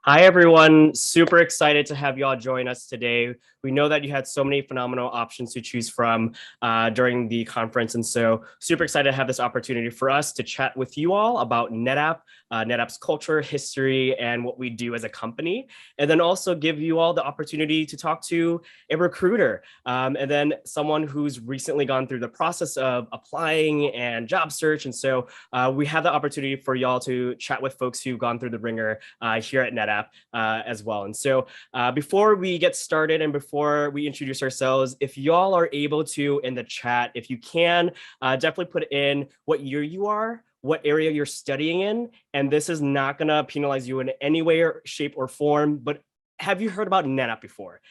Hi, everyone. Super excited to have you all join us today. We know that you had so many phenomenal options to choose from during the conference. And so super excited to have this opportunity for us to chat with you all about NetApp, NetApp's culture, history, and what we do as a company. And then also give you all the opportunity to talk to a recruiter and then someone who's recently gone through the process of applying and job search. And so we have the opportunity for y'all to chat with folks who've gone through the ringer here at NetApp as well. And so before we get started and before we introduce ourselves, if y'all are able to in the chat, if you can, definitely put in what year you are, what area you're studying in, and this is not going to penalize you in any way or shape or form, but have you heard about NetApp before?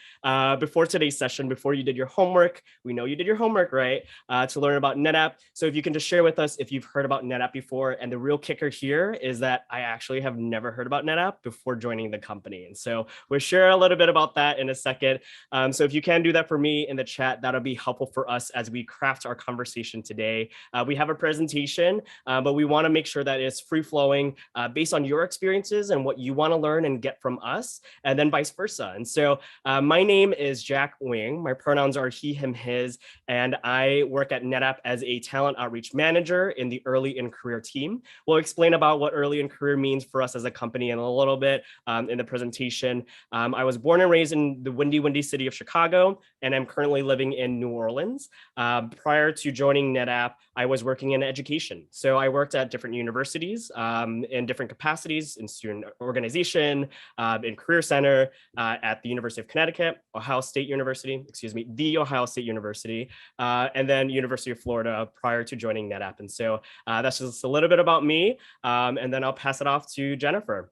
Before today's session, before you did your homework, we know you did your homework, right? To learn about NetApp. So if you can just share with us if you've heard about NetApp before. And the real kicker here is that I actually have never heard about NetApp before joining the company. And so we'll share a little bit about that in a second. So if you can do that for me in the chat, that'll be helpful for us as we craft our conversation today. We have a presentation, but we want to make sure that it's free flowing based on your experiences and what you want to learn and get from us. And then vice versa. And so my name is Jack Wing. My pronouns are he, him, his, and I work at NetApp as a talent outreach manager in the early in career team. We'll explain about what early in career means for us as a company in a little bit in the presentation. I was born and raised in the windy city of Chicago, and I'm currently living in New Orleans. Prior to joining NetApp, I was working in education. So I worked at different universities in different capacities in student organization, in career center, at the University of Connecticut, the Ohio State University, and then University of Florida prior to joining NetApp. And so that's just a little bit about me. And then I'll pass it off to Jennifer.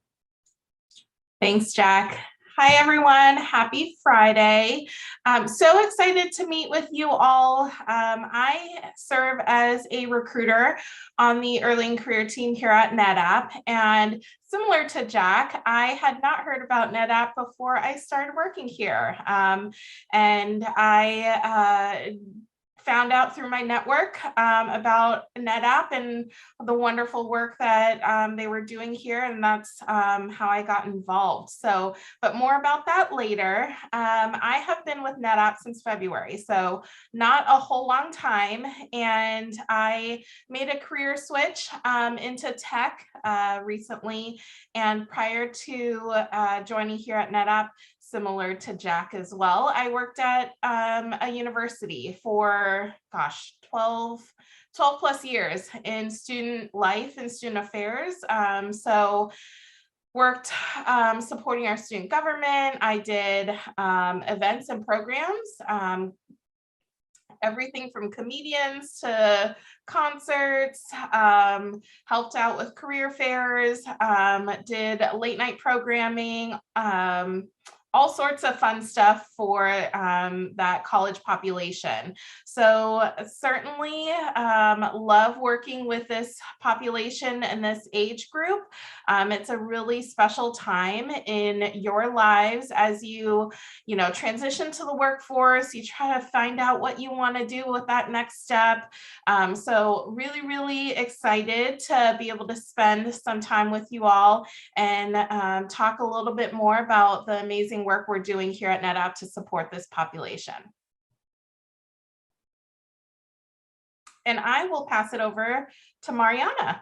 Thanks, Jack. Hi, everyone. Happy Friday. I'm so excited to meet with you all. I serve as a recruiter on the early in career team here at NetApp. And similar to Jack, I had not heard about NetApp before I started working here. And I found out through my network about NetApp and the wonderful work that they were doing here, and that's how I got involved. So, but more about that later. I have been with NetApp since February, so not a whole long time, and I made a career switch into tech recently, and prior to joining here at NetApp, similar to Jack as well, I worked at a university for, 12 plus years in student life and student affairs. So worked supporting our student government. I did events and programs, everything from comedians to concerts, helped out with career fairs, did late night programming, all sorts of fun stuff for that college population. So certainly love working with this population and this age group. It's a really special time in your lives as you transition to the workforce, you try to find out what you want to do with that next step. So really, really excited to be able to spend some time with you all and talk a little bit more about the amazing work we're doing here at NetApp to support this population. And I will pass it over to Mariana.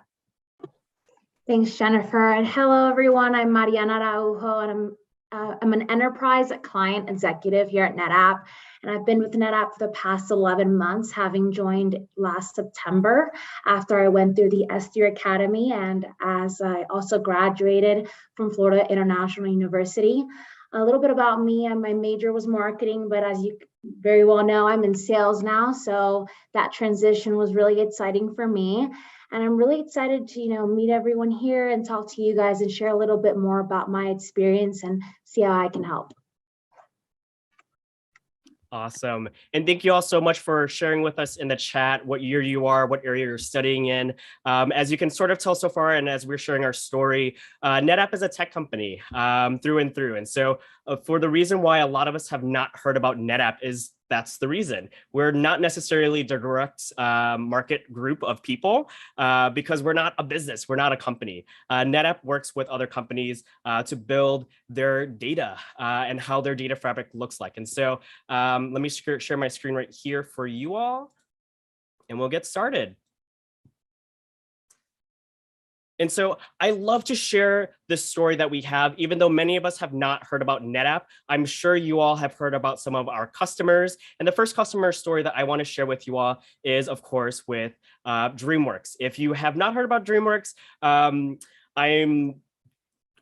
Thanks, Jennifer. And hello, everyone. I'm Mariana Araujo, and I'm an enterprise client executive here at NetApp. And I've been with NetApp for the past 11 months, having joined last September after I went through the S3 Academy, and as I also graduated from Florida International University. A little bit about me, and my major was marketing, but as you very well know, I'm in sales now. So that transition was really exciting for me. And I'm really excited to, meet everyone here and talk to you guys and share a little bit more about my experience and see how I can help. Awesome. And thank you all so much for sharing with us in the chat what year you are, what area you're studying in. As you can sort of tell so far, and as we're sharing our story, NetApp is a tech company through and through. And so for the reason why a lot of us have not heard about NetApp is That's the reason. We're not necessarily a direct market group of people because we're not a business, we're not a company. NetApp works with other companies to build their data and how their data fabric looks like. And so let me share my screen right here for you all, and we'll get started. And so I love to share this story that we have, even though many of us have not heard about NetApp. I'm sure you all have heard about some of our customers. And the first customer story that I want to share with you all is, of course, with DreamWorks. If you have not heard about DreamWorks, I'm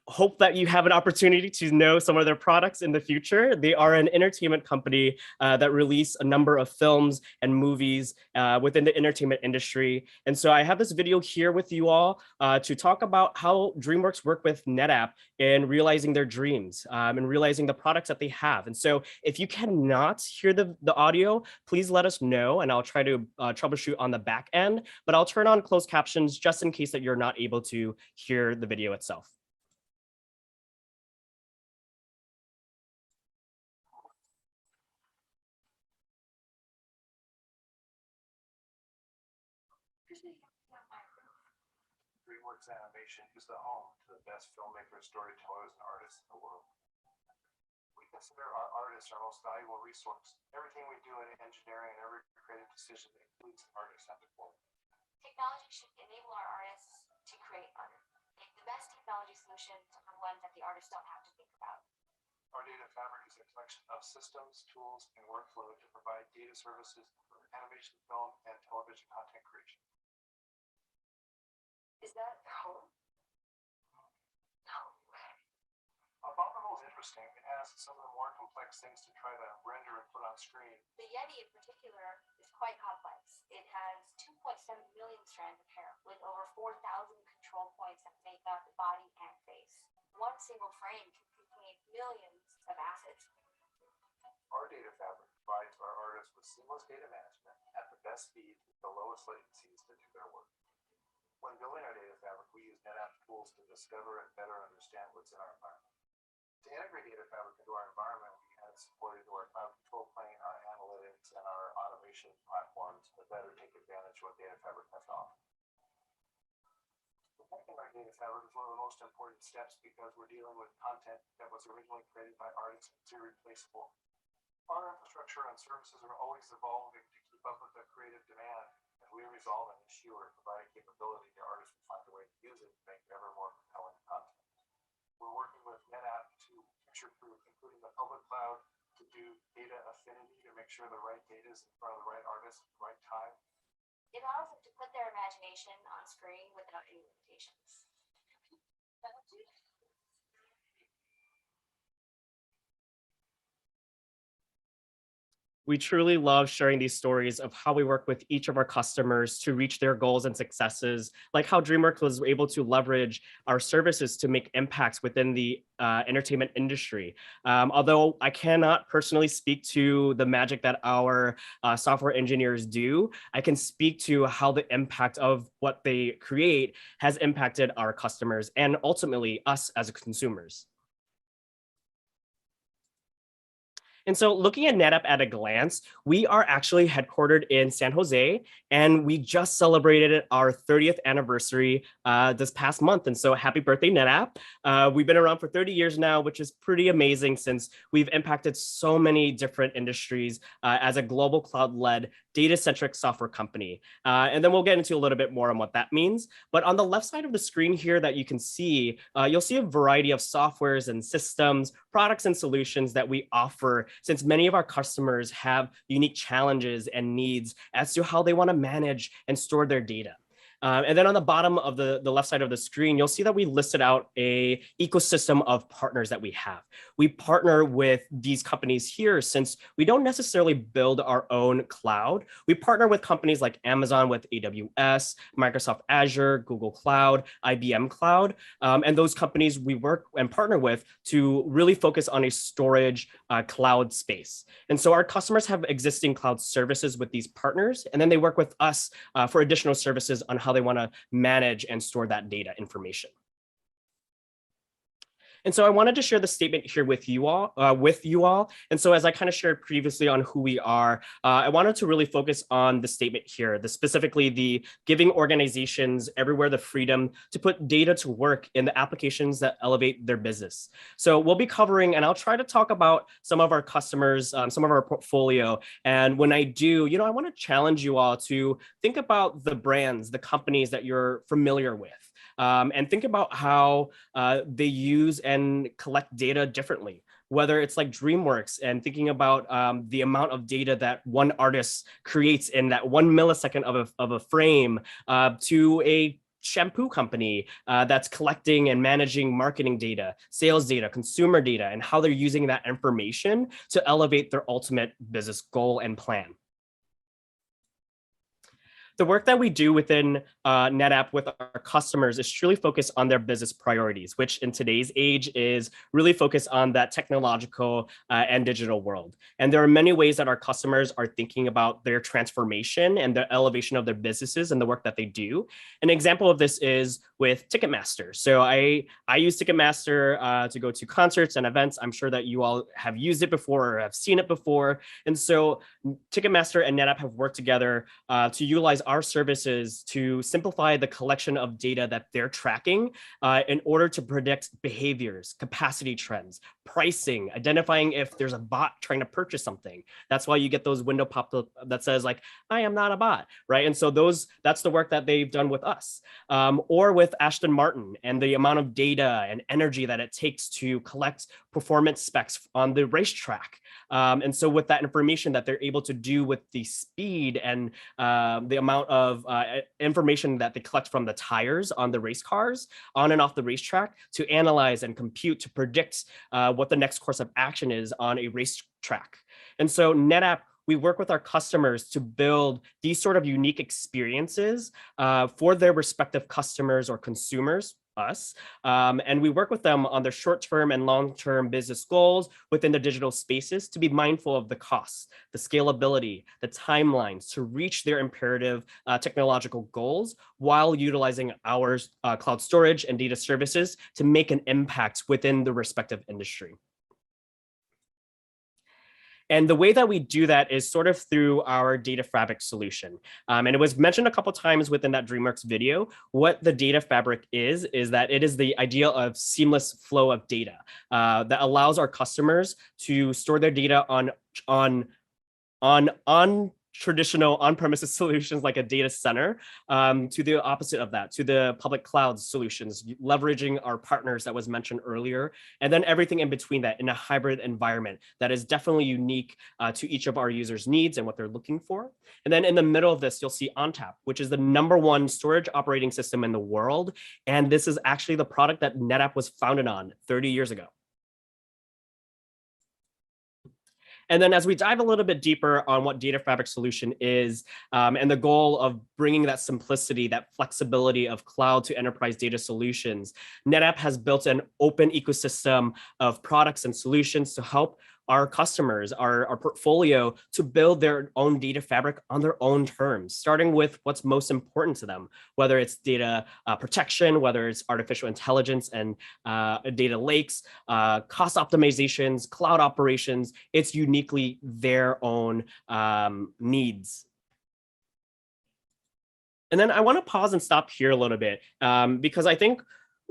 hope that you have an opportunity to know some of their products in the future. They are an entertainment company that release a number of films and movies within the entertainment industry. And so I have this video here with you all to talk about how DreamWorks work with NetApp in realizing their dreams and realizing the products that they have. And so if you cannot hear the audio, please let us know and I'll try to troubleshoot on the back end, but I'll turn on closed captions just in case that you're not able to hear the video itself. DreamWorks Animation is the home to the best filmmakers, storytellers, and artists in the world. We consider our artists our most valuable resource. Everything we do in engineering and every creative decision includes the artist at the core. Technology should enable our artists to create art. The best technology solutions are ones that the artists don't have to think about. Our data fabric is a collection of systems, tools, and workflow to provide data services for animation, film, and television content creation. Is that home? No. Abominable is interesting. It has some of the more complex things to try to render and put on screen. The Yeti in particular is quite complex. It has 2.7 million strands of hair with over 4,000 control points that make up the body and face. One single frame can contain millions of assets. Our data fabric provides our artists with seamless data management at the best speed with the lowest latencies to do their work. When building our data fabric, we use NetApp tools to discover and better understand what's in our environment. To integrate data fabric into our environment, we had it supported to our cloud control plane, our analytics, and our automation platforms to better take advantage of what data fabric has to offer. Protecting our data fabric is one of the most important steps because we're dealing with content that was originally created by artists and is irreplaceable. Our infrastructure and services are always evolving to keep up with the creative demand. As we resolve an issue or provide a capability, the artist will find a way to use it to make ever more compelling content. We're working with NetApp to future-proof, including the public cloud, to do data affinity to make sure the right data is in front of the right artist at the right time. It allows them to put their imagination on screen without any limitations. We truly love sharing these stories of how we work with each of our customers to reach their goals and successes, like how DreamWorks was able to leverage our services to make impacts within the entertainment industry. Although I cannot personally speak to the magic that our software engineers do, I can speak to how the impact of what they create has impacted our customers and ultimately us as consumers. And so looking at NetApp at a glance, we are actually headquartered in San Jose, and we just celebrated our 30th anniversary this past month. And so happy birthday, NetApp. We've been around for 30 years now, which is pretty amazing since we've impacted so many different industries as a global cloud-led data-centric software company. And then we'll get into a little bit more on what that means. But on the left side of the screen here that you can see, you'll see a variety of softwares and systems, products and solutions that we offer, since many of our customers have unique challenges and needs as to how they want to manage and store their data. And then on the bottom of the left side of the screen, you'll see that we listed out a ecosystem of partners that we have. We partner with these companies here since we don't necessarily build our own cloud. We partner with companies like Amazon with AWS, Microsoft Azure, Google Cloud, IBM Cloud, and those companies we work and partner with to really focus on a storage cloud space. And so our customers have existing cloud services with these partners, and then they work with us for additional services on how they want to manage and store that data information. And so I wanted to share the statement here with you all. And so as I kind of shared previously on who we are, I wanted to really focus on the statement here, specifically the giving organizations everywhere the freedom to put data to work in the applications that elevate their business. So we'll be covering, and I'll try to talk about some of our customers, some of our portfolio. And when I do, I want to challenge you all to think about the brands, the companies that you're familiar with. And think about how they use and collect data differently, whether it's like DreamWorks and thinking about the amount of data that one artist creates in that 1 millisecond of a frame, to a shampoo company that's collecting and managing marketing data, sales data, consumer data, and how they're using that information to elevate their ultimate business goal and plan. The work that we do within NetApp with our customers is truly focused on their business priorities, which in today's age is really focused on that technological and digital world. And there are many ways that our customers are thinking about their transformation and the elevation of their businesses and the work that they do. An example of this is with Ticketmaster. So I use Ticketmaster to go to concerts and events. I'm sure that you all have used it before or have seen it before. And so Ticketmaster and NetApp have worked together to utilize our services to simplify the collection of data that they're tracking in order to predict behaviors, capacity trends, pricing, identifying if there's a bot trying to purchase something. That's why you get those window pop up that says like, I am not a bot, right? And so that's the work that they've done with us. Or with Aston Martin and the amount of data and energy that it takes to collect performance specs on the racetrack. And so with that information that they're able to do with the speed and the amount of information that they collect from the tires on the race cars on and off the racetrack to analyze and compute to predict what the next course of action is on a racetrack. And so NetApp, we work with our customers to build these sort of unique experiences for their respective customers or consumers, us. And we work with them on their short-term and long-term business goals within the digital spaces to be mindful of the costs, the scalability, the timelines to reach their imperative technological goals while utilizing our cloud storage and data services to make an impact within the respective industry. And the way that we do that is sort of through our data fabric solution. And it was mentioned a couple of times within that DreamWorks video. What the data fabric is that it is the idea of seamless flow of data that allows our customers to store their data on traditional on-premises solutions like a data center, to the opposite of that, to the public cloud solutions, leveraging our partners that was mentioned earlier, and then everything in between that in a hybrid environment that is definitely unique to each of our users' needs and what they're looking for. And then in the middle of this, you'll see ONTAP, which is the #1 storage operating system in the world. And this is actually the product that NetApp was founded on 30 years ago. And then as we dive a little bit deeper on what Data Fabric Solution is and the goal of bringing that simplicity, that flexibility of cloud to enterprise data solutions, NetApp has built an open ecosystem of products and solutions to help our customers, our portfolio, to build their own data fabric on their own terms, starting with what's most important to them, whether it's data protection, whether it's artificial intelligence and data lakes, cost optimizations, cloud operations. It's uniquely their own needs. And then I want to pause and stop here a little bit because I think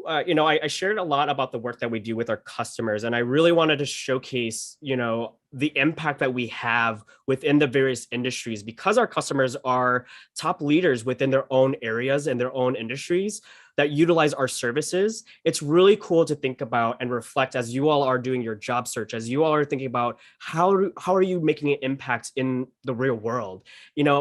I shared a lot about the work that we do with our customers, and I really wanted to showcase, the impact that we have within the various industries because our customers are top leaders within their own areas and their own industries that utilize our services. It's really cool to think about and reflect as you all are doing your job search, as you all are thinking about how are you making an impact in the real world.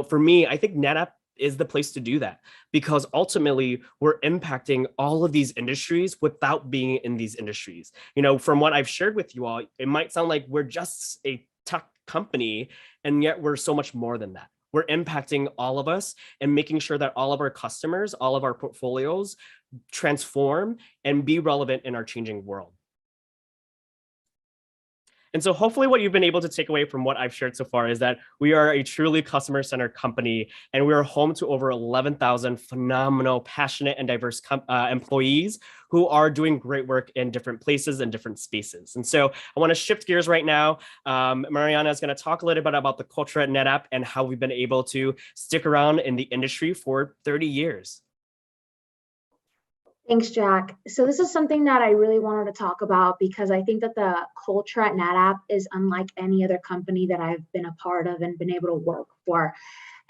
For me, I think NetApp is the place to do that because ultimately we're impacting all of these industries without being in these industries. From what I've shared with you all, it might sound like we're just a tech company, and yet we're so much more than that. We're impacting all of us and making sure that all of our customers, all of our portfolios transform and be relevant in our changing world. And so hopefully what you've been able to take away from what I've shared so far is that we are a truly customer-centered company, and we are home to over 11,000 phenomenal, passionate, and diverse employees who are doing great work in different places and different spaces. And so I want to shift gears right now. Mariana is going to talk a little bit about the culture at NetApp and how we've been able to stick around in the industry for 30 years. Thanks, Jack. So this is something that I really wanted to talk about because I think that the culture at NetApp is unlike any other company that I've been a part of and been able to work for.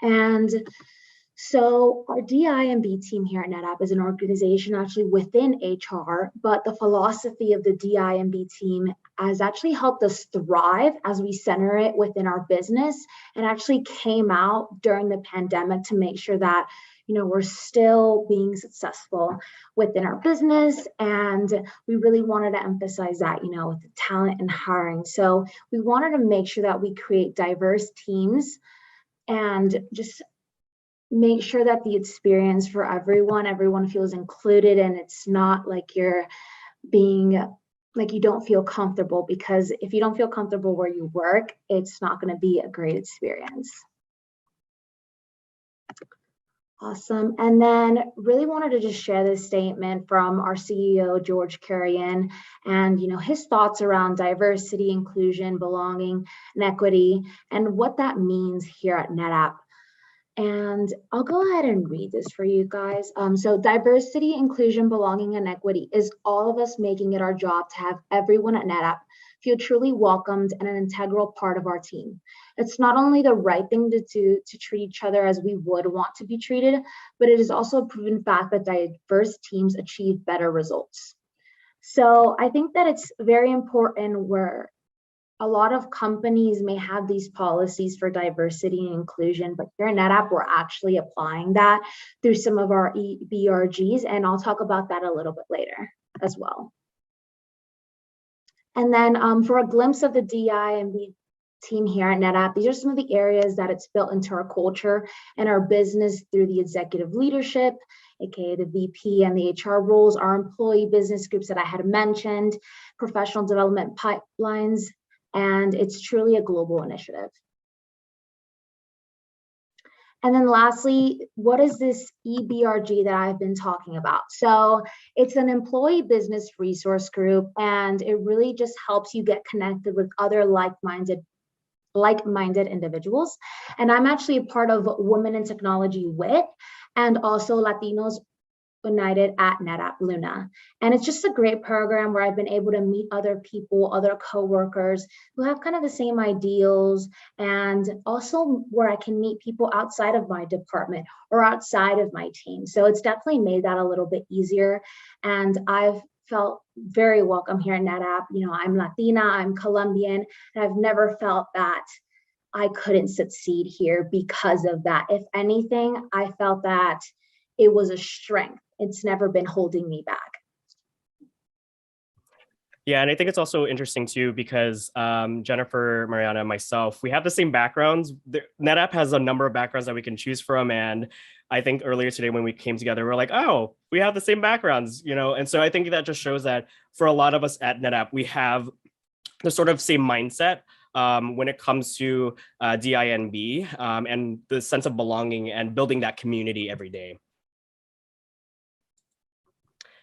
And so our DI&B team here at NetApp is an organization actually within HR, but the philosophy of the DI&B team has actually helped us thrive as we center it within our business, and actually came out during the pandemic to make sure that we're still being successful within our business. And we really wanted to emphasize that, with the talent and hiring. So we wanted to make sure that we create diverse teams and just make sure that the experience for everyone feels included, and it's not like you're being like you don't feel comfortable, because if you don't feel comfortable where you work, it's not going to be a great experience. Awesome. And then really wanted to just share this statement from our CEO, George Carrion, and his thoughts around diversity, inclusion, belonging, and equity, and what that means here at NetApp. And I'll go ahead and read this for you guys. So diversity, inclusion, belonging, and equity is all of us making it our job to have everyone at NetApp feel truly welcomed and an integral part of our team. It's not only the right thing to do to treat each other as we would want to be treated, but it is also a proven fact that diverse teams achieve better results. So I think that it's very important where a lot of companies may have these policies for diversity and inclusion, but here at NetApp, we're actually applying that through some of our BRGs, and I'll talk about that a little bit later as well. And then for a glimpse of the DI&B team here at NetApp, these are some of the areas that it's built into our culture and our business through the executive leadership, aka the VP and the HR roles, our employee business groups that I had mentioned, professional development pipelines, and it's truly a global initiative. And then lastly, what is this EBRG that I've been talking about? So it's an employee business resource group, and it really just helps you get connected with other like-minded individuals. And I'm actually a part of Women in Technology WIT, and also Latinos United at NetApp Luna. And it's just a great program where I've been able to meet other people, other coworkers who have kind of the same ideals, and also where I can meet people outside of my department or outside of my team. So it's definitely made that a little bit easier. And I've felt very welcome here at NetApp. I'm Latina, I'm Colombian, and I've never felt that I couldn't succeed here because of that. If anything, I felt that it was a strength. It's never been holding me back. Yeah, and I think it's also interesting too, because Jennifer, Mariana, and myself, we have the same backgrounds. NetApp has a number of backgrounds that we can choose from. And I think earlier today when we came together, we're like, oh, we have the same backgrounds, And so I think that just shows that for a lot of us at NetApp, we have the sort of same mindset when it comes to DI&B and the sense of belonging and building that community every day.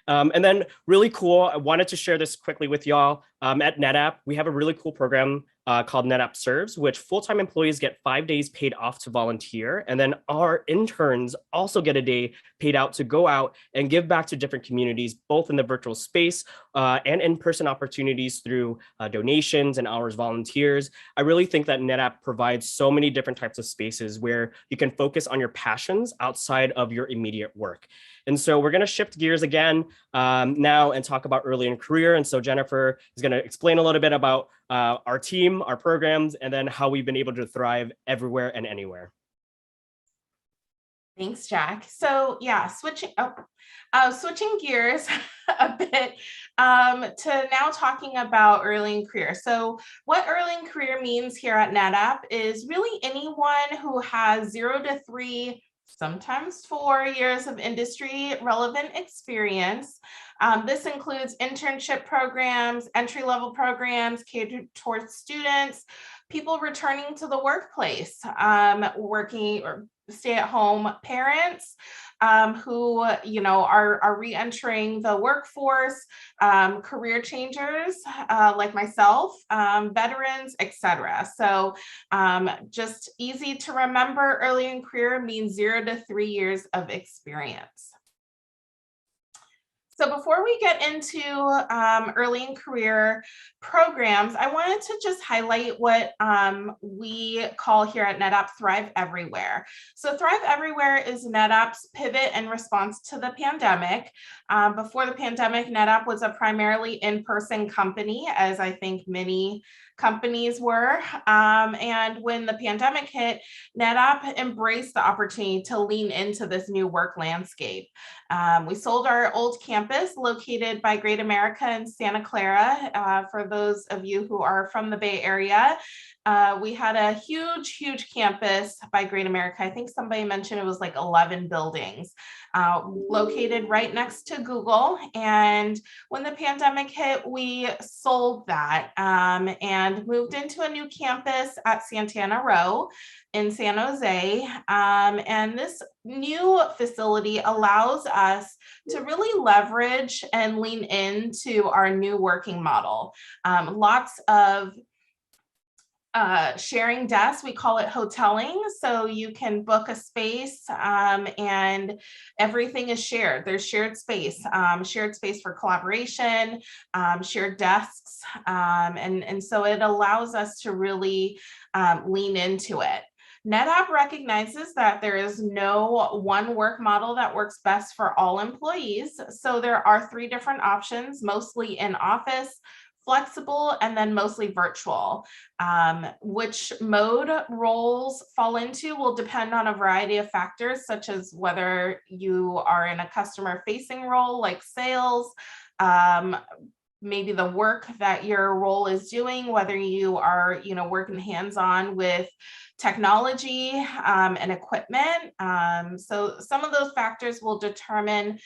And then really cool, I wanted to share this quickly with y'all. At NetApp, we have a really cool program called NetApp Serves, which full-time employees get 5 days paid off to volunteer. And then our interns also get a day paid out to go out and give back to different communities, both in the virtual space and in-person opportunities through donations and hours volunteers. I really think that NetApp provides so many different types of spaces where you can focus on your passions outside of your immediate work. And so we're going to shift gears again now and talk about early in career. And so Jennifer is going to explain a little bit about our team, our programs, and then how we've been able to thrive everywhere and anywhere. Thanks, Jack. So yeah, switching gears a bit to now talking about early in career. So what early in career means here at NetApp is really anyone who has 0 to 3, sometimes 4 years of industry relevant experience This includes internship programs, entry-level programs catered towards students, people returning to the workplace, working or stay-at-home parents who are re-entering the workforce, career changers like myself, veterans, etc. So just easy to remember, early in career means 0 to 3 years of experience. So before we get into early in career programs, I wanted to just highlight what we call here at NetApp Thrive Everywhere. So Thrive Everywhere is NetApp's pivot in response to the pandemic. Before the pandemic, NetApp was a primarily in-person company, as I think many companies were. And when the pandemic hit, NetApp embraced the opportunity to lean into this new work landscape. We sold our old campus located by Great America in Santa Clara. For those of you who are from the Bay Area, we had a huge campus by Great America. I think somebody mentioned it was like 11 buildings located right next to Google. And when the pandemic hit, we sold that and moved into a new campus at Santana Row in San Jose. And this new facility allows us to really leverage and lean into our new working model. Lots of sharing desks, we call it hoteling. So you can book a space and everything is shared. There's shared space for collaboration, shared desks. And so it allows us to really lean into it. NetApp recognizes that there is no one work model that works best for all employees. So there are 3 different options, mostly in office, flexible, and then mostly virtual. Which mode roles fall into will depend on a variety of factors, such as whether you are in a customer-facing role like sales, maybe the work that your role is doing, whether you are, working hands-on with technology and equipment. So some of those factors will determine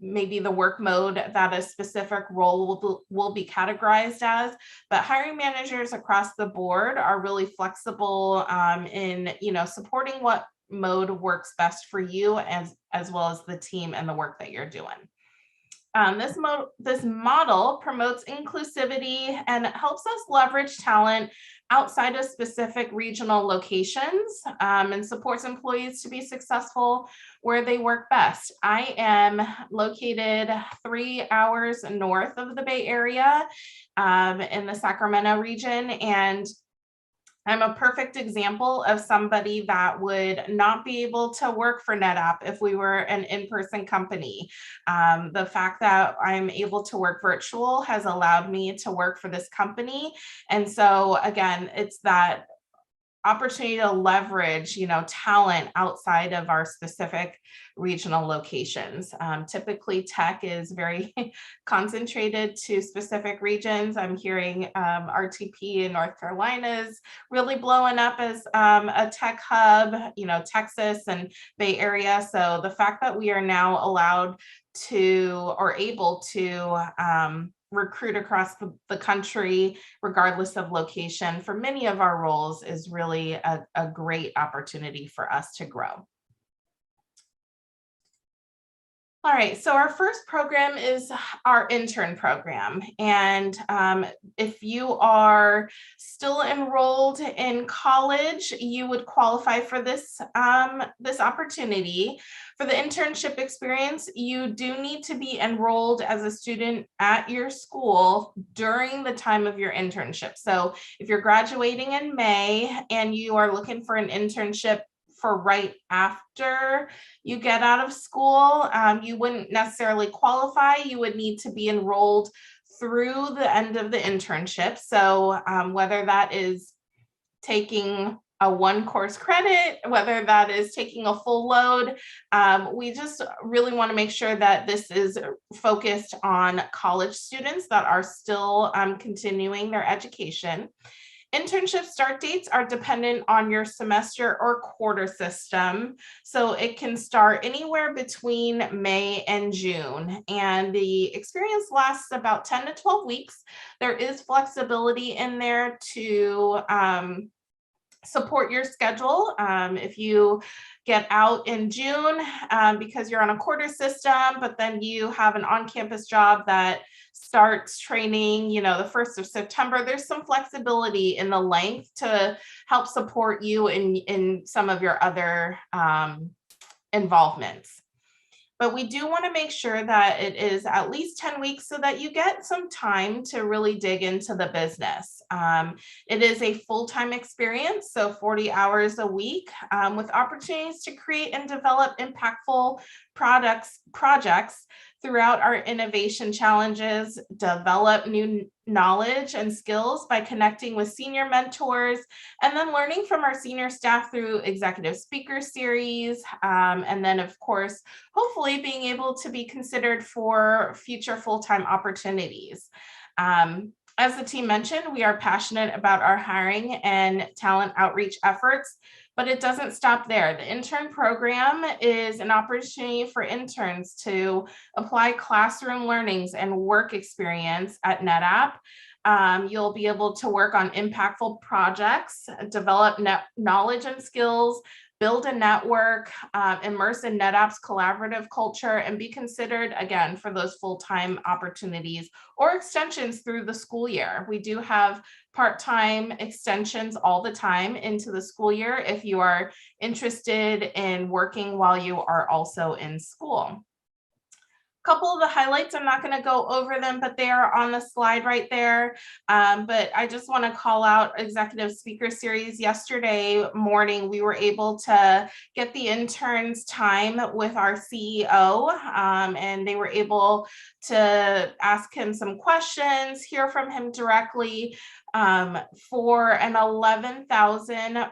maybe the work mode that a specific role will be categorized as, but hiring managers across the board are really flexible in, supporting what mode works best for you as well as the team and the work that you're doing. This model promotes inclusivity and helps us leverage talent outside of specific regional locations and supports employees to be successful where they work best. I am located 3 hours north of the Bay Area in the Sacramento region, and I'm a perfect example of somebody that would not be able to work for NetApp if we were an in-person company. The fact that I'm able to work virtual has allowed me to work for this company. And so again, it's that opportunity to leverage, talent outside of our specific regional locations. Typically, tech is very concentrated to specific regions. I'm hearing RTP in North Carolina is really blowing up as a tech hub, Texas and Bay Area. So the fact that we are now allowed to or able to recruit across the country, regardless of location, for many of our roles is really a great opportunity for us to grow. All right, so our first program is our intern program. And if you are still enrolled in college, you would qualify for this, this opportunity. For the internship experience, you do need to be enrolled as a student at your school during the time of your internship. So if you're graduating in May and you are looking for an internship for right after you get out of school, you wouldn't necessarily qualify. You would need to be enrolled through the end of the internship. So whether that is taking a 1 course credit, whether that is taking a full load, we just really want to make sure that this is focused on college students that are still continuing their education. Internship start dates are dependent on your semester or quarter system. So it can start anywhere between May and June. And the experience lasts about 10 to 12 weeks. There is flexibility in there to support your schedule. If you get out in June because you're on a quarter system, but then you have an on-campus job that starts training, the 1st of September, there's some flexibility in the length to help support you in some of your other involvements. But we do want to make sure that it is at least 10 weeks so that you get some time to really dig into the business. It is a full-time experience, so 40 hours a week with opportunities to create and develop impactful projects throughout our innovation challenges, develop new knowledge and skills by connecting with senior mentors, and then learning from our senior staff through executive speaker series. And then, of course, hopefully being able to be considered for future full-time opportunities. As the team mentioned, we are passionate about our hiring and talent outreach efforts, but it doesn't stop there. The intern program is an opportunity for interns to apply classroom learnings and work experience at NetApp. You'll be able to work on impactful projects, develop knowledge and skills, build a network, immerse in NetApp's collaborative culture, and be considered, again, for those full-time opportunities or extensions through the school year. We do have part-time extensions all the time into the school year if you are interested in working while you are also in school. Couple of the highlights, I'm not going to go over them, but they are on the slide right there. But I just want to call out executive speaker series. Yesterday morning, we were able to get the interns time with our CEO, and they were able to ask him some questions, hear from him directly for an 11,000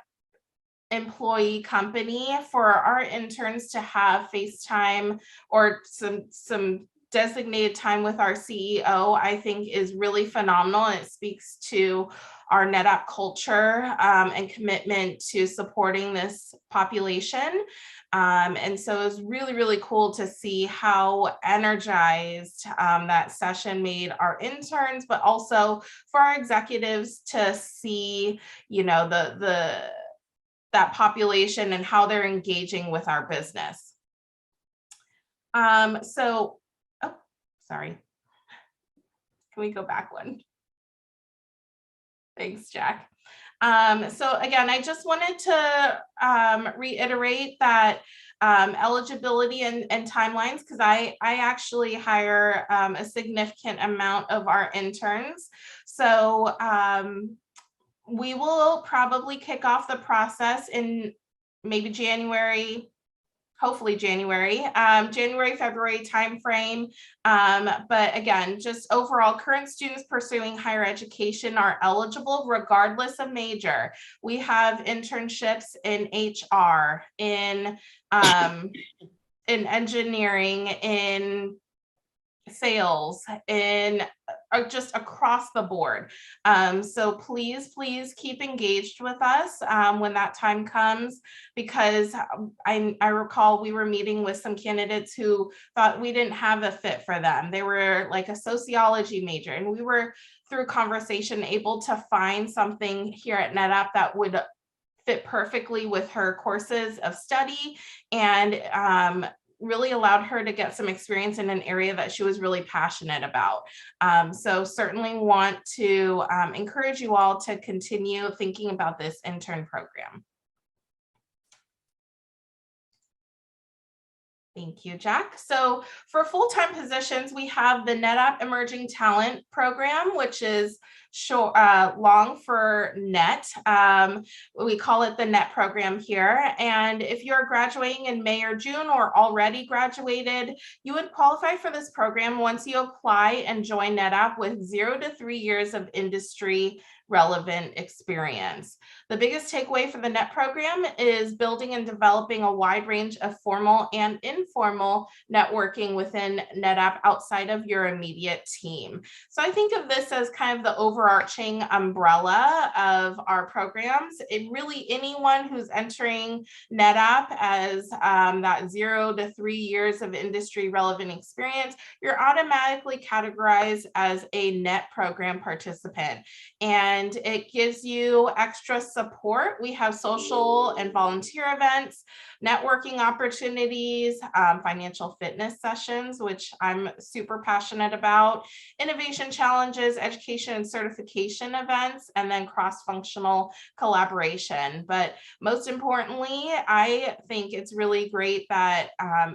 employee company. For our interns to have FaceTime or some designated time with our CEO, I think is really phenomenal. And it speaks to our NetApp culture and commitment to supporting this population. And so it was really, really cool to see how energized that session made our interns, but also for our executives to see, that population and how they're engaging with our business. Sorry. Can we go back one? Thanks, Jack. So again, I just wanted to reiterate that eligibility and timelines, because I actually hire a significant amount of our interns. So we will probably kick off the process in maybe January, hopefully January, February timeframe. But again, just overall, current students pursuing higher education are eligible regardless of major. We have internships in HR, in engineering, in sales, in just across the board. So please keep engaged with us when that time comes, because I recall we were meeting with some candidates who thought we didn't have a fit for them. They were like a sociology major, and we were, through conversation, able to find something here at NetApp that would fit perfectly with her courses of study, and really allowed her to get some experience in an area that she was really passionate about. So certainly want to encourage you all to continue thinking about this intern program. Thank you, Jack. So for full-time positions, we have the NetApp Emerging Talent Program, which is short, long for NET. We call it the NET program here. And if you're graduating in May or June or already graduated, you would qualify for this program once you apply and join NetApp with 0 to 3 years of industry relevant experience. The biggest takeaway for the NET program is building and developing a wide range of formal and informal networking within NetApp outside of your immediate team. So I think of this as kind of the overarching umbrella of our programs. It really, anyone who's entering NetApp as that 0 to 3 years of industry relevant experience, you're automatically categorized as a NET program participant. And it gives you extra support. We have social and volunteer events, networking opportunities, financial fitness sessions, which I'm super passionate about, innovation challenges, education and certification events, and then cross-functional collaboration. But most importantly, I think it's really great that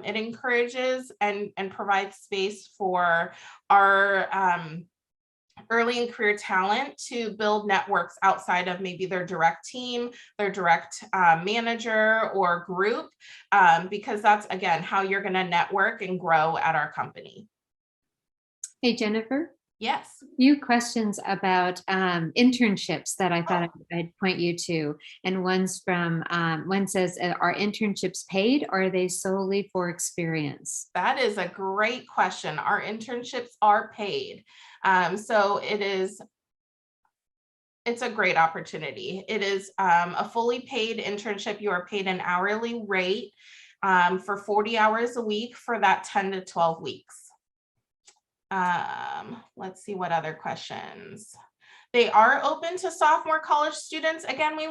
it encourages and provides space for our early in career talent to build networks outside of maybe their direct team, their direct manager or group, because that's, again, how you're going to network and grow at our company. Hey, Jennifer. Yes. Few questions about internships that I thought I'd point you to. And one's from, one says, are internships paid or are they solely for experience? That is a great question. Our internships are paid. So it's a great opportunity. It is a fully paid internship. You are paid an hourly rate for 40 hours a week for that 10 to 12 weeks. Let's see what other questions. They are open to sophomore college students. Again, we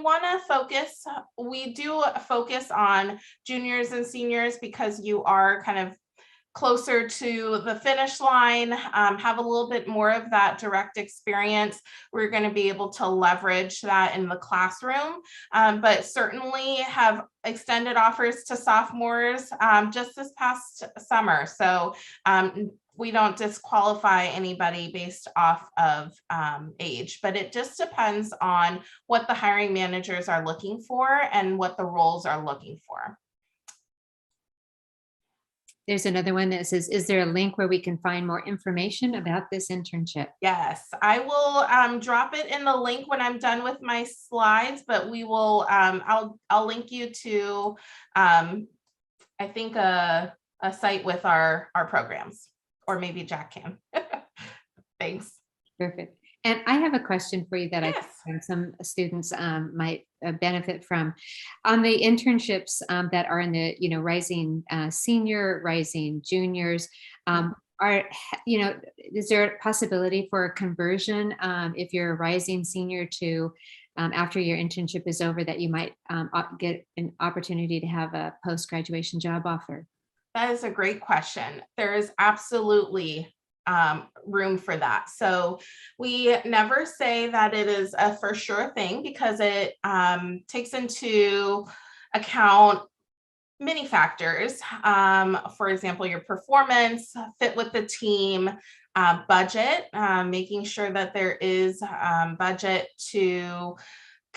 do focus on juniors and seniors because you are kind of closer to the finish line, have a little bit more of that direct experience. We're going to be able to leverage that in the classroom, but certainly have extended offers to sophomores just this past summer. So we don't disqualify anybody based off of age, but it just depends on what the hiring managers are looking for and what the roles are looking for. There's another one that says, is there a link where we can find more information about this internship? Yes, I will drop it in the link when I'm done with my slides, but we will, I'll link you to, I think a site with our programs, or maybe Jack can. Thanks. Perfect. And I have a question for you that Yes. I think some students might benefit from. On the internships that are in the, rising senior, rising juniors, is there a possibility for a conversion if you're a rising senior to after your internship is over, that you might get an opportunity to have a post-graduation job offer? That is a great question. There is absolutely room for that. So we never say that it is a for sure thing because it takes into account many factors. For example, your performance, fit with the team, budget, making sure that there is budget to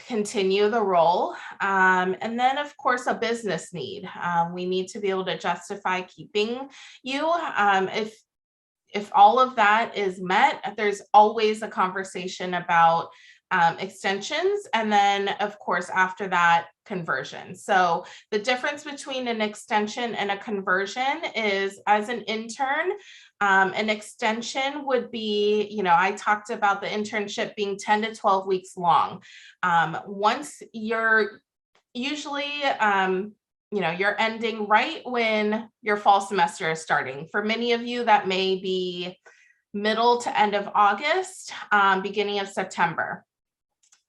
continue the role. And then of course, a business need. We need to be able to justify keeping you. If all of that is met, there's always a conversation about extensions. And then of course, after that, conversion. So the difference between an extension and a conversion is, as an intern, an extension would be, I talked about the internship being 10 to 12 weeks long. Once you're usually, you're ending right when your fall semester is starting. For many of you, that may be middle to end of August, beginning of September.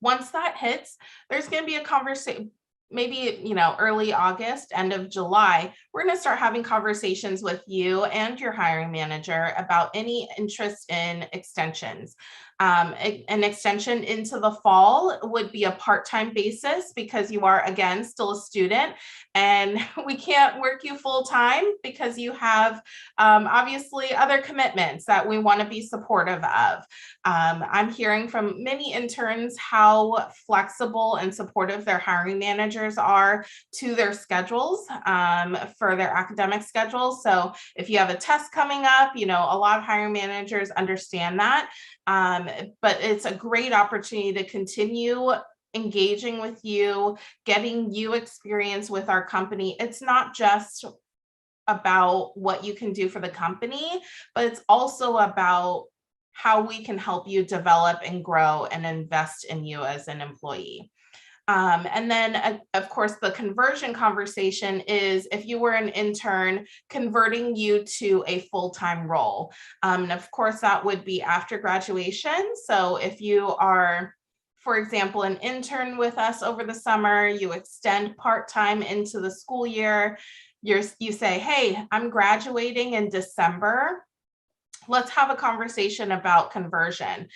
Once that hits, there's going to be a conversation, maybe, early August, end of July, we're going to start having conversations with you and your hiring manager about any interest in extensions. An extension into the fall would be a part-time basis because you are, again, still a student, and we can't work you full-time because you have obviously other commitments that we want to be supportive of. I'm hearing from many interns how flexible and supportive their hiring managers are to their schedules, for their academic schedules. So if you have a test coming up, a lot of hiring managers understand that. But it's a great opportunity to continue engaging with you, getting you experience with our company. It's not just about what you can do for the company, but it's also about how we can help you develop and grow and invest in you as an employee. And then, of course, the conversion conversation is if you were an intern, converting you to a full-time role. And of course, that would be after graduation. So if you are, for example, an intern with us over the summer, you extend part-time into the school year, you say, hey, I'm graduating in December. Let's have a conversation about conversion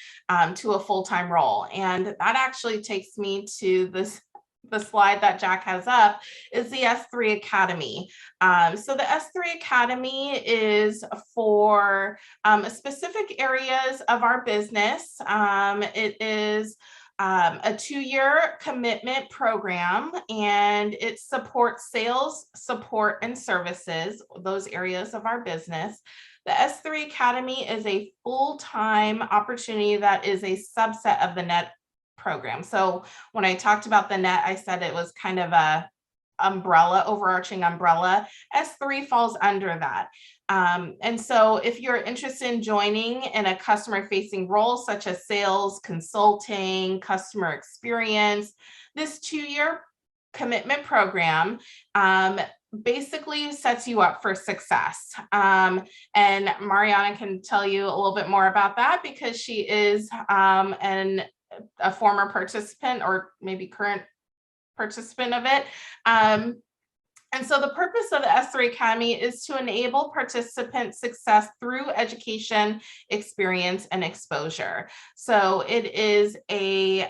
to a full-time role. And that actually takes me to the slide that Jack has up is the S3 Academy. So the S3 Academy is for specific areas of our business. It is a 2-year commitment program, and it supports sales, support, and services, those areas of our business. The S3 Academy is a full-time opportunity that is a subset of the NET program. So when I talked about the NET, I said it was kind of a overarching umbrella. S3 falls under that. And so if you're interested in joining in a customer-facing role, such as sales, consulting, customer experience, this 2-year commitment program basically sets you up for success. And Mariana can tell you a little bit more about that because she is a former participant or maybe current participant of it. And so the purpose of the S3 Academy is to enable participant success through education, experience, and exposure. So it is a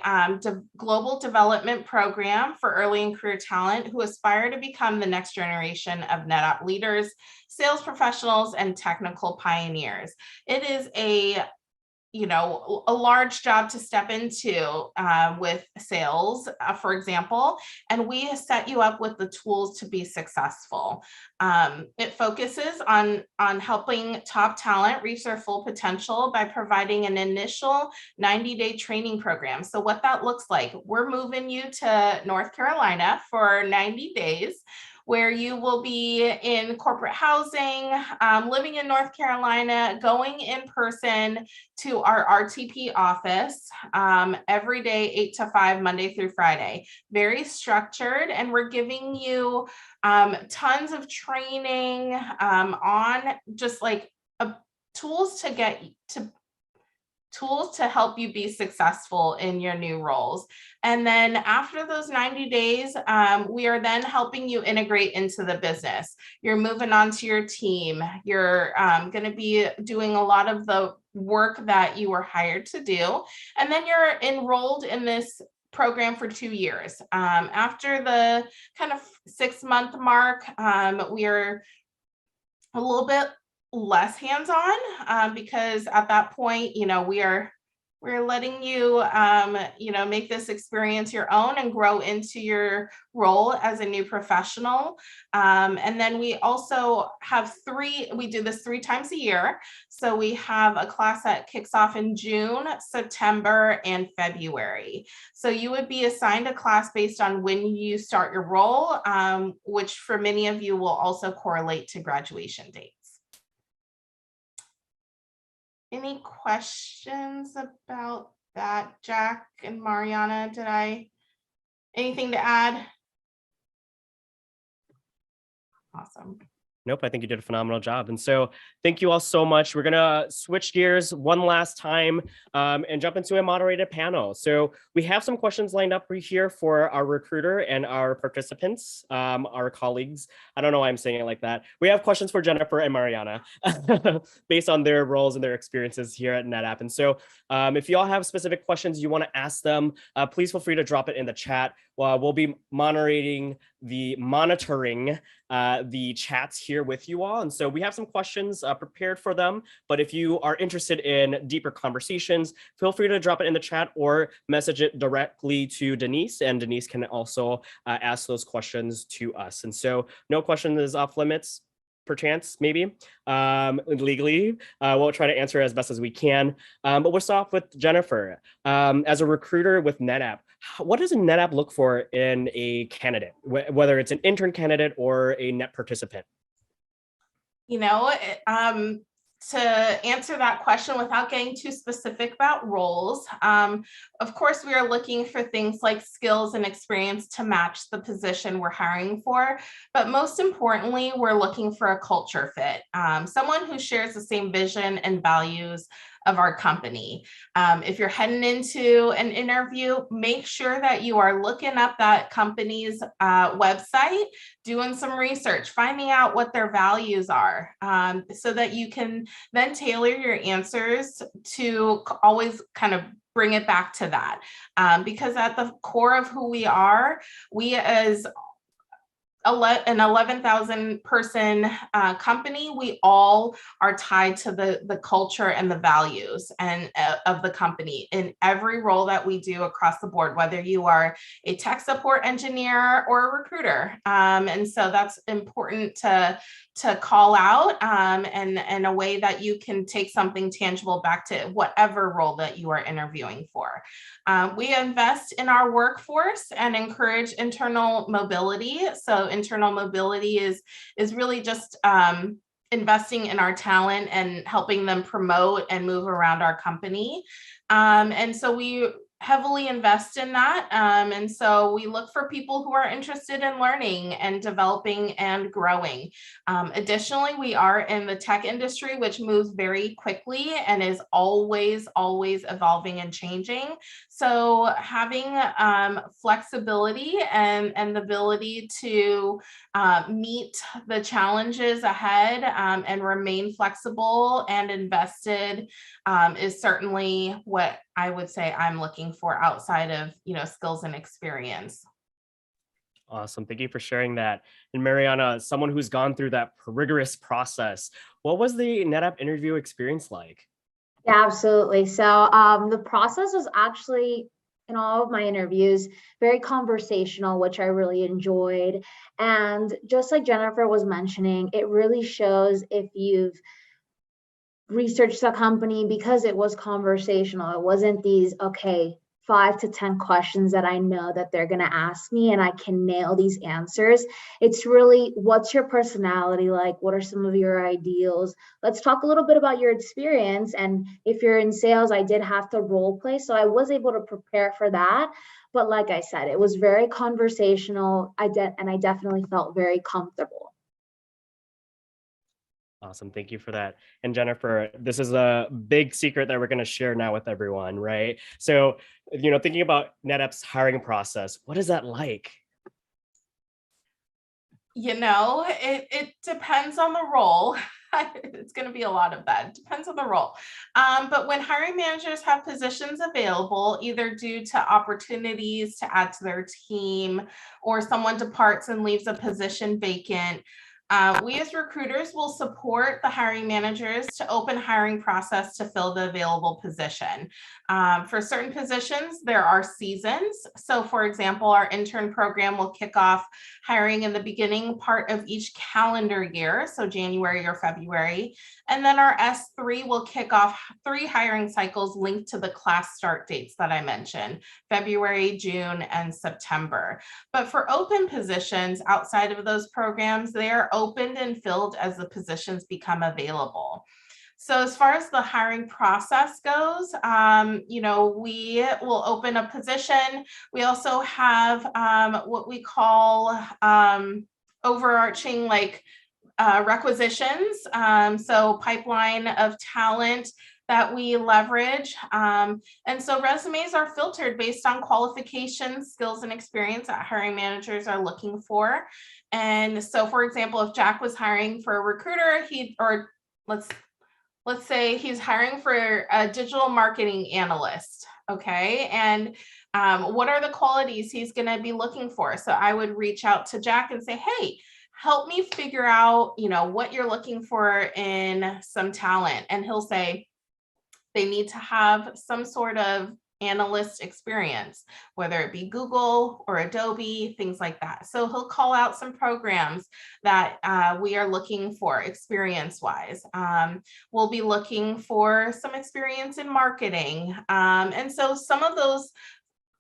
global development program for early and career talent who aspire to become the next generation of NetApp leaders, sales professionals, and technical pioneers. It is a large job to step into with sales, for example, and we set you up with the tools to be successful. It focuses on helping top talent reach their full potential by providing an initial 90-day training program. So what that looks like, we're moving you to North Carolina for 90 days, where you will be in corporate housing, living in North Carolina, going in person to our RTP office every day, 8 to 5, Monday through Friday. Very structured, and we're giving you tons of training on just like tools to help you be successful in your new roles. And then after those 90 days, we are then helping you integrate into the business. You're moving on to your team. You're going to be doing a lot of the work that you were hired to do. And then you're enrolled in this program for 2 years. After the kind of 6-month mark, we are a little bit less hands-on because at that point, we're letting you, make this experience your own and grow into your role as a new professional. And then we also have we do this 3 times a year. So we have a class that kicks off in June, September, and February. So you would be assigned a class based on when you start your role, which for many of you will also correlate to graduation dates. Any questions about that, Jack and Mariana? Anything to add? Awesome. Nope, I think you did a phenomenal job. And so thank you all so much. We're going to switch gears one last time and jump into a moderated panel. So we have some questions lined up here for our recruiter and our participants, our colleagues. I don't know why I'm saying it like that. We have questions for Jennifer and Mariana based on their roles and their experiences here at NetApp. And so if you all have specific questions you want to ask them, please feel free to drop it in the chat. We'll be monitoring the chats here with you all. And so we have some questions prepared for them. But if you are interested in deeper conversations, feel free to drop it in the chat or message it directly to Denise. And Denise can also ask those questions to us. And so no question is off limits. perchance, maybe, legally. We'll try to answer as best as we can. But we'll start off with Jennifer. As a recruiter with NetApp, what does a NetApp look for in a candidate, whether it's an intern candidate or a net participant? To answer that question without getting too specific about roles, of course, we are looking for things like skills and experience to match the position we're hiring for. But most importantly, we're looking for a culture fit, someone who shares the same vision and values of our company. If you're heading into an interview, make sure that you are looking up that company's website, doing some research, finding out what their values are, so that you can then tailor your answers to always kind of bring it back to that. Because at the core of who we are, we as an 11,000 person company, we all are tied to the culture and the values and of the company in every role that we do across the board, whether you are a tech support engineer or a recruiter. And so that's important to call out, and a way that you can take something tangible back to whatever role that you are interviewing for. We invest in our workforce and encourage internal mobility. So internal mobility is really just investing in our talent and helping them promote and move around our company. And so we heavily invest in that. And so we look for people who are interested in learning and developing and growing. Additionally, we are in the tech industry, which moves very quickly and is always evolving and changing. So having flexibility and the ability to meet the challenges ahead and remain flexible and invested is certainly what I would say I'm looking for outside of, skills and experience. Awesome. Thank you for sharing that. And Mariana, someone who's gone through that rigorous process, what was the NetApp interview experience like? Yeah, absolutely. So the process was actually, in all of my interviews, very conversational, which I really enjoyed. And just like Jennifer was mentioning, it really shows if you've researched the company, because it was conversational. It wasn't these, 5 to 10 questions that I know that they're going to ask me and I can nail these answers. It's really, what's your personality like? What are some of your ideals? Let's talk a little bit about your experience. And if you're in sales, I did have to role play. So I was able to prepare for that. But like I said, it was very conversational. I definitely felt very comfortable. Awesome. Thank you for that. And Jennifer, this is a big secret that we're going to share now with everyone, right? So, thinking about NetApp's hiring process, what is that like? It depends on the role. It's going to be a lot of that. It depends on the role. But when hiring managers have positions available, either due to opportunities to add to their team or someone departs and leaves a position vacant, we as recruiters will support the hiring managers to open hiring process to fill the available position. For certain positions, there are seasons. So for example, our intern program will kick off hiring in the beginning part of each calendar year, so January or February. And then our S3 will kick off 3 hiring cycles linked to the class start dates that I mentioned, February, June, and September. But for open positions outside of those programs, they are opened and filled as the positions become available. So as far as the hiring process goes, we will open a position. We also have what we call overarching requisitions. So pipeline of talent that we leverage. And so resumes are filtered based on qualifications, skills, and experience that hiring managers are looking for. And so, for example, if Jack was hiring for a recruiter, let's say he's hiring for a digital marketing analyst, okay? And what are the qualities he's gonna be looking for? So I would reach out to Jack and say, hey, help me figure out, what you're looking for in some talent. And he'll say, they need to have some sort of analyst experience, whether it be Google or Adobe, things like that. So he'll call out some programs that we are looking for experience-wise. We'll be looking for some experience in marketing. And so some of those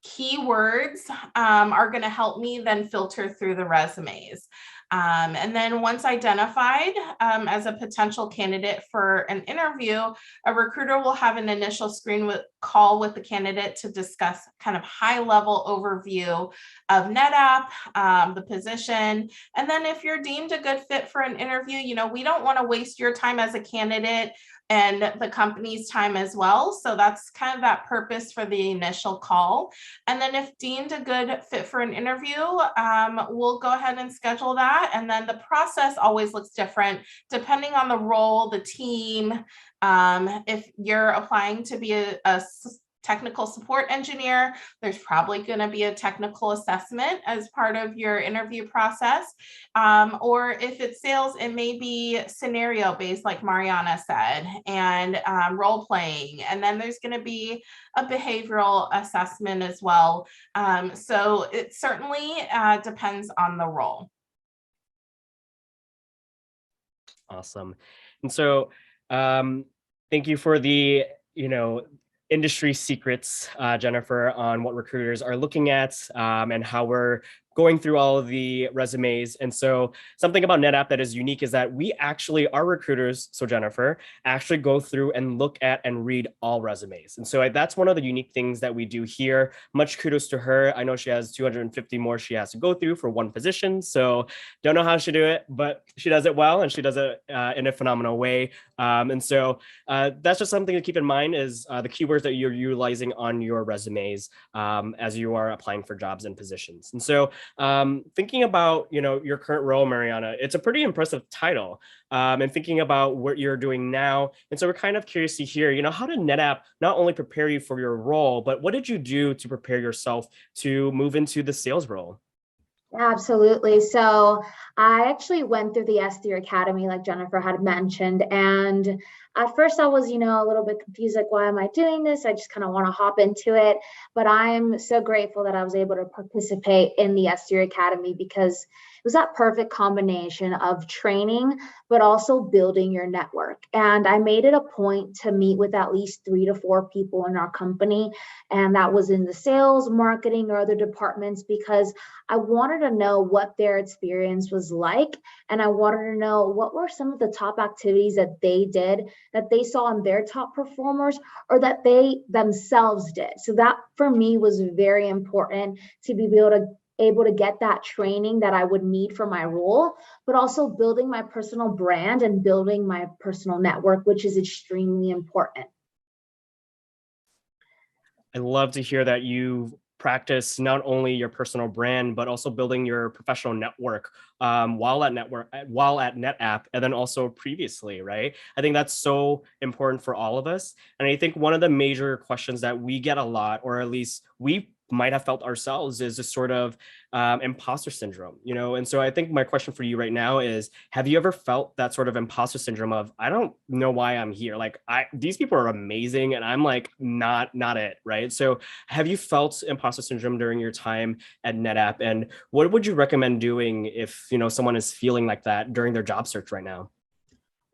keywords are going to help me then filter through the resumes. And then once identified as a potential candidate for an interview, a recruiter will have an initial screen call with the candidate to discuss kind of high-level overview of NetApp, the position. And then if you're deemed a good fit for an interview, we don't want to waste your time as a candidate and the company's time as well. So that's kind of that purpose for the initial call. And then if deemed a good fit for an interview, we'll go ahead and schedule that. And then the process always looks different depending on the role, the team. If you're applying to be a technical support engineer, there's probably going to be a technical assessment as part of your interview process. Or if it's sales, it may be scenario based, like Mariana said, and role playing. And then there's going to be a behavioral assessment as well. So it certainly depends on the role. Awesome. And so thank you for the, industry secrets, Jennifer, on what recruiters are looking at and how we're going through all of the resumes. And so something about NetApp that is unique is that we actually, our recruiters, so Jennifer, actually go through and look at and read all resumes. And so that's one of the unique things that we do here. Much kudos to her. I know she has 250 more she has to go through for one position. So don't know how she do it, but she does it well, and she does it in a phenomenal way. And so that's just something to keep in mind is the keywords that you're utilizing on your resumes as you are applying for jobs and positions. And so thinking about, your current role, Mariana, it's a pretty impressive title. And thinking about what you're doing now. And so we're kind of curious to hear, how did NetApp not only prepare you for your role, but what did you do to prepare yourself to move into the sales role? Absolutely. So I actually went through the S3 Academy, like Jennifer had mentioned. And at first I was, a little bit confused, like, why am I doing this? I just kind of want to hop into it. But I'm so grateful that I was able to participate in the S3 Academy because it was that perfect combination of training, but also building your network. And I made it a point to meet with at least 3 to 4 people in our company. And that was in the sales, marketing, or other departments, because I wanted to know what their experience was like. And I wanted to know what were some of the top activities that they did, that they saw in their top performers, or that they themselves did. So that for me was very important to be able to get that training that I would need for my role, but also building my personal brand and building my personal network, which is extremely important. I love to hear that you practice not only your personal brand, but also building your professional network while at NetApp, and then also previously, right? I think that's so important for all of us. And I think one of the major questions that we get a lot, or at least we might have felt ourselves, is this sort of imposter syndrome, And so I think my question for you right now is, have you ever felt that sort of imposter syndrome of, I don't know why I'm here? Like these people are amazing and I'm like, not it, right? So have you felt imposter syndrome during your time at NetApp? And what would you recommend doing if, someone is feeling like that during their job search right now?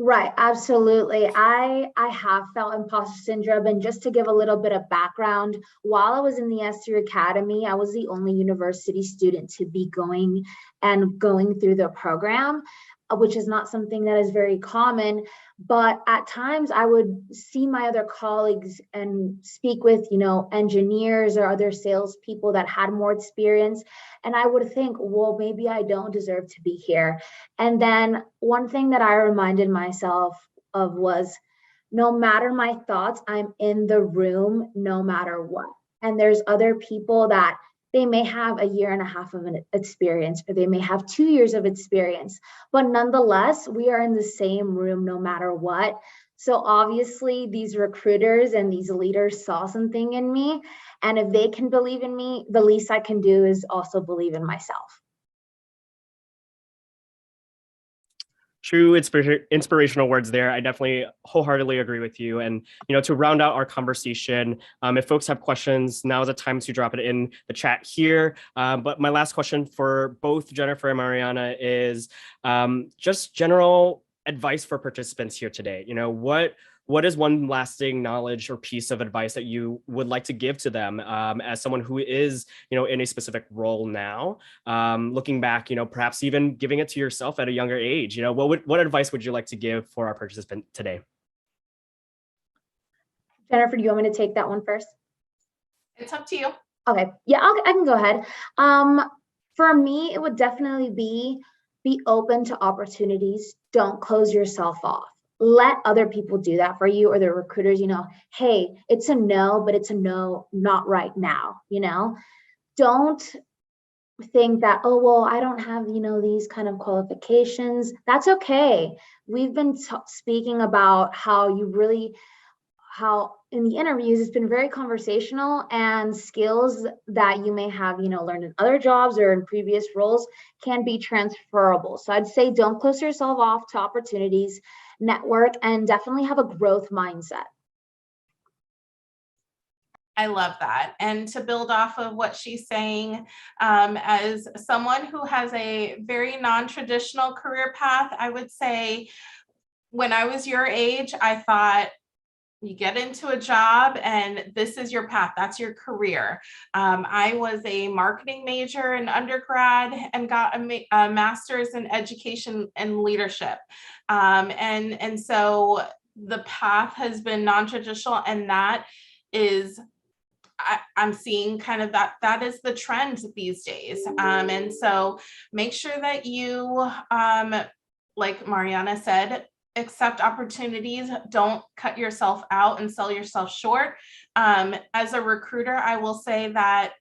Right, absolutely. I have felt imposter syndrome. And just to give a little bit of background, while I was in the S3 Academy, I was the only university student to be going through the program, which is not something that is very common. But at times I would see my other colleagues and speak with, engineers or other salespeople that had more experience. And I would think, well, maybe I don't deserve to be here. And then one thing that I reminded myself of was, no matter my thoughts, I'm in the room no matter what. And there's other people that they may have a year and a half of an experience, or they may have 2 years of experience, but nonetheless, we are in the same room no matter what. So obviously these recruiters and these leaders saw something in me. And if they can believe in me, the least I can do is also believe in myself. True inspirational words there. I definitely wholeheartedly agree with you. And, to round out our conversation, if folks have questions, now is the time to drop it in the chat here. But my last question for both Jennifer and Mariana is just general advice for participants here today. What is one lasting knowledge or piece of advice that you would like to give to them as someone who is, in a specific role now? Looking back, perhaps even giving it to yourself at a younger age. What advice would you like to give for our participant today? Jennifer, do you want me to take that one first? It's up to you. Okay, yeah, I can go ahead. For me, it would definitely be open to opportunities. Don't close yourself off. Let other people do that for you, or the recruiters, hey, it's a no, but it's a no, not right now, Don't think that, oh, well, I don't have, these kind of qualifications. That's okay. We've been speaking about how in the interviews, it's been very conversational, and skills that you may have, learned in other jobs or in previous roles can be transferable. So I'd say don't close yourself off to opportunities, network, and definitely have a growth mindset. I love that. And to build off of what she's saying, as someone who has a very non-traditional career path, I would say when I was your age, I thought, you get into a job and this is your path. That's your career. I was a marketing major in undergrad and got a master's in education and leadership. And so the path has been non-traditional, and that is, I'm seeing kind of that is the trend these days. And so make sure that you, like Mariana said, accept opportunities. Don't cut yourself out and sell yourself short. As a recruiter, I will say that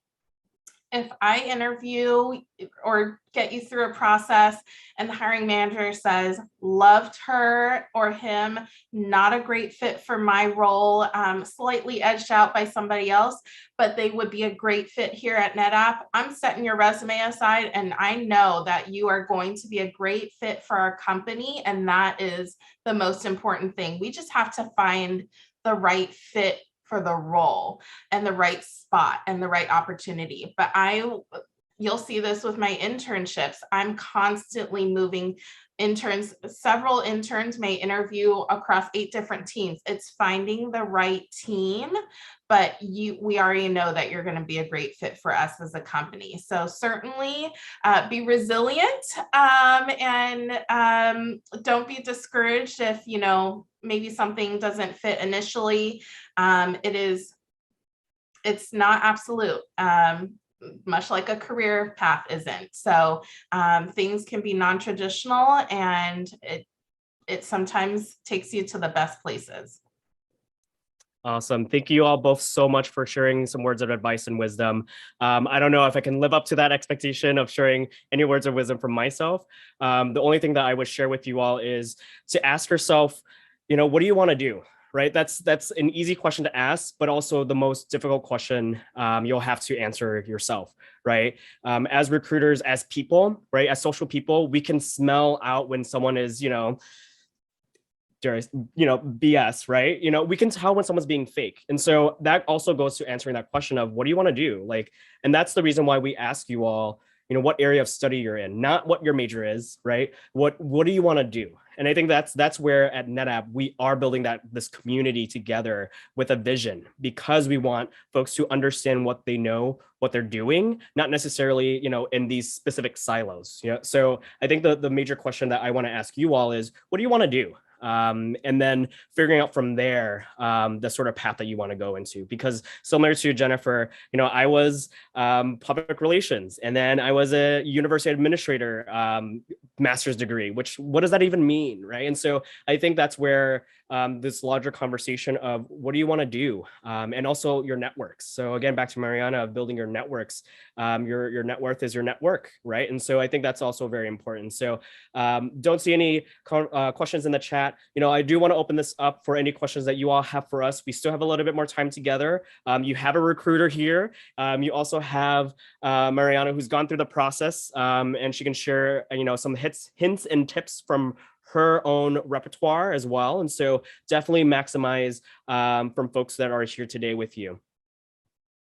if I interview or get you through a process and the hiring manager says, loved her or him, not a great fit for my role, slightly edged out by somebody else, but they would be a great fit here at NetApp, I'm setting your resume aside, and I know that you are going to be a great fit for our company. And that is the most important thing. We just have to find the right fit for the role and the right spot and the right opportunity. But you'll see this with my internships. I'm constantly moving interns. Several interns may interview across 8 different teams. It's finding the right team, but we already know that you're going to be a great fit for us as a company. So certainly be resilient, and don't be discouraged if, maybe something doesn't fit initially. It's not absolute, much like a career path isn't. So things can be non-traditional, and it sometimes takes you to the best places. Awesome. Thank you all both so much for sharing some words of advice and wisdom. I don't know if I can live up to that expectation of sharing any words of wisdom from myself. The only thing that I would share with you all is to ask yourself, what do you want to do? Right? That's an easy question to ask, but also the most difficult question you'll have to answer yourself, right? As recruiters, as people, right? As social people, we can smell out when someone is, BS, right? We can tell when someone's being fake. And so that also goes to answering that question of what do you want to do? And that's the reason why we ask you all, what area of study you're in, not what your major is, right? What do you want to do? And I think that's where at NetApp, we are building this community together with a vision, because we want folks to understand what they know, what they're doing, not necessarily, in these specific silos. So I think the major question that I want to ask you all is, what do you want to do? And then figuring out from there the sort of path that you want to go into. Because similar to Jennifer, I was public relations, and then I was a university administrator master's degree, what does that even mean, right? And so I think that's where this larger conversation of what do you want to do, and also your networks. So again, back to Mariana, of building your networks, your net worth is your network, right? And so I think that's also very important. So don't see any questions in the chat. I do want to open this up for any questions that you all have for us. We still have a little bit more time together. You have a recruiter here. You also have Mariana, who's gone through the process, and she can share, some hints and tips from her own repertoire as well. And so definitely maximize from folks that are here today with you.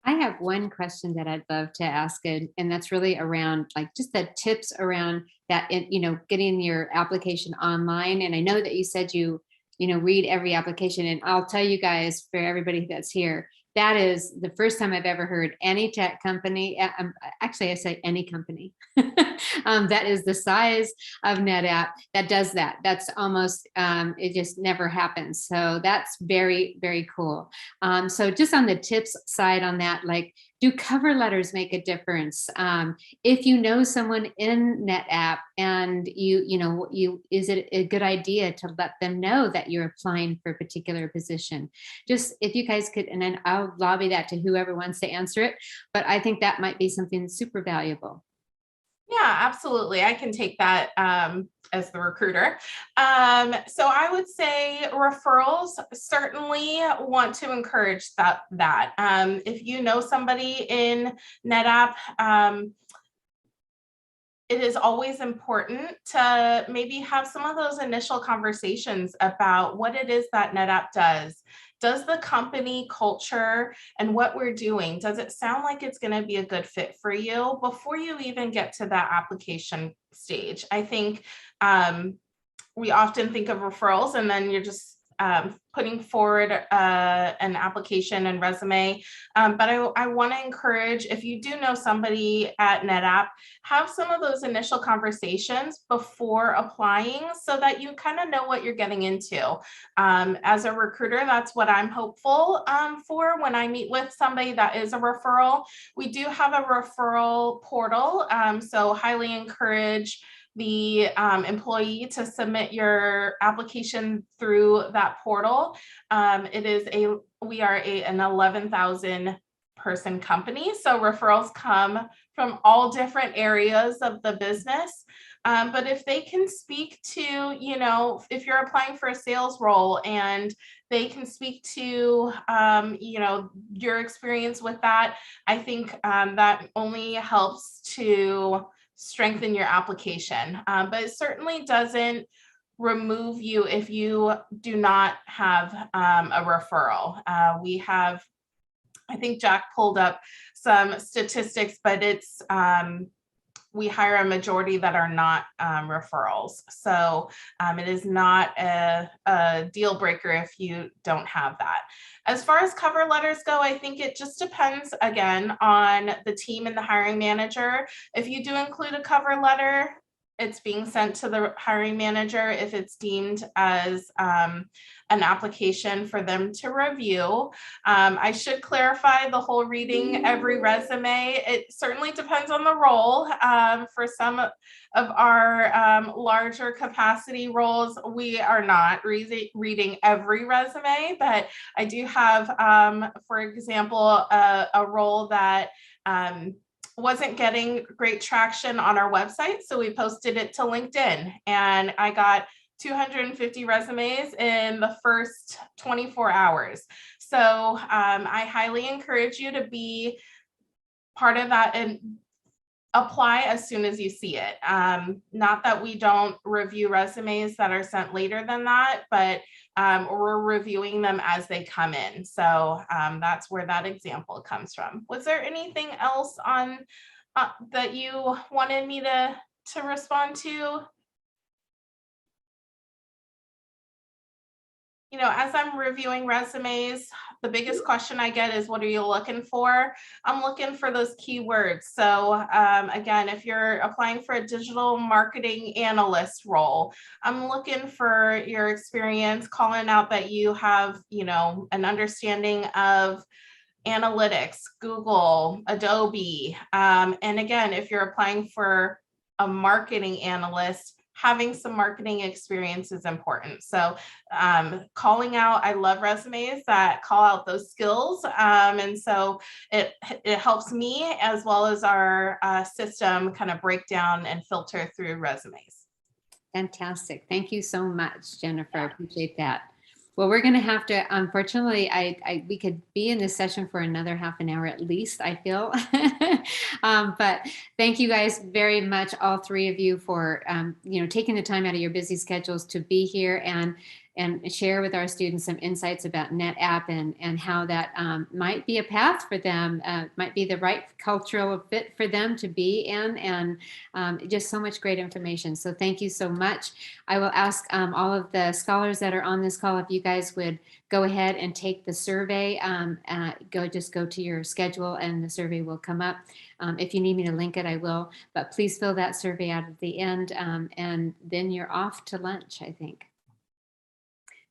I have one question that I'd love to ask, and that's really around like just the tips around that, getting your application online. And I know that you said you read every application, and I'll tell you guys, for everybody that's here, that is the first time I've ever heard any tech company, actually I say any company, that is the size of NetApp that does that. That's almost, it just never happens. So that's very, very cool. So just on the tips side on that, like, do cover letters make a difference? If you know someone in NetApp and is it a good idea to let them know that you're applying for a particular position? Just if you guys could, and then I'll lobby that to whoever wants to answer it, but I think that might be something super valuable. Yeah, absolutely. I can take that as the recruiter. So I would say referrals, certainly want to encourage that. If you know somebody in NetApp, it is always important to maybe have some of those initial conversations about what it is that NetApp does. Does the company culture and what we're doing, does it sound like it's going to be a good fit for you before you even get to that application stage? I think we often think of referrals and then you're just putting forward an application and resume. But I want to encourage, if you do know somebody at NetApp, have some of those initial conversations before applying so that you kind of know what you're getting into. As a recruiter, that's what I'm hopeful for when I meet with somebody that is a referral. We do have a referral portal, so highly encourage the employee to submit your application through that portal. We are an 11,000 person company, so referrals come from all different areas of the business. But if they can speak to, if you're applying for a sales role and they can speak to, your experience with that, I think that only helps to strengthen your application, but it certainly doesn't remove you if you do not have a referral. We have, I think Jack pulled up some statistics, but it's we hire a majority that are not referrals. So it is not a deal breaker if you don't have that. As far as cover letters go, I think it just depends, again, on the team and the hiring manager. If you do include a cover letter, it's being sent to the hiring manager if it's deemed as an application for them to review. I should clarify the whole reading every resume. It certainly depends on the role. For some of our larger capacity roles, we are not reading every resume, but I do have, for example, a role that wasn't getting great traction on our website. So we posted it to LinkedIn and I got 250 resumes in the first 24 hours. So I highly encourage you to be part of that and apply as soon as you see it. Not that we don't review resumes that are sent later than that, but we're reviewing them as they come in. So that's where that example comes from. Was there anything else on that you wanted me to respond to? As I'm reviewing resumes, the biggest question I get is, what are you looking for? I'm looking for those keywords. So again, if you're applying for a digital marketing analyst role, I'm looking for your experience, calling out that you have, an understanding of analytics, Google, Adobe. And again, if you're applying for a marketing analyst, having some marketing experience is important. So calling out, I love resumes that call out those skills. And so it helps me as well as our system kind of break down and filter through resumes. Fantastic. Thank you so much, Jennifer. I appreciate that. Well, we're going to have to, unfortunately, we could be in this session for another half an hour at least, I feel. But thank you guys very much, all three of you, for taking the time out of your busy schedules to be here and share with our students some insights about NetApp and how that might be a path for them, might be the right cultural fit for them to be in, and just so much great information. So thank you so much. I will ask all of the scholars that are on this call if you guys would go ahead and take the survey. Just go to your schedule and the survey will come up. If you need me to link it, I will. But please fill that survey out at the end, and then you're off to lunch, I think.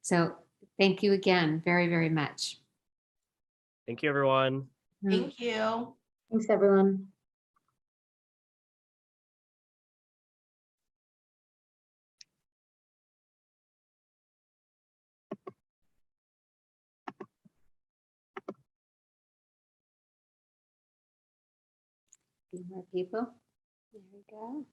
So thank you again very, very much. Thank you, everyone. Thank you. Thanks, everyone. A few more people. There we go.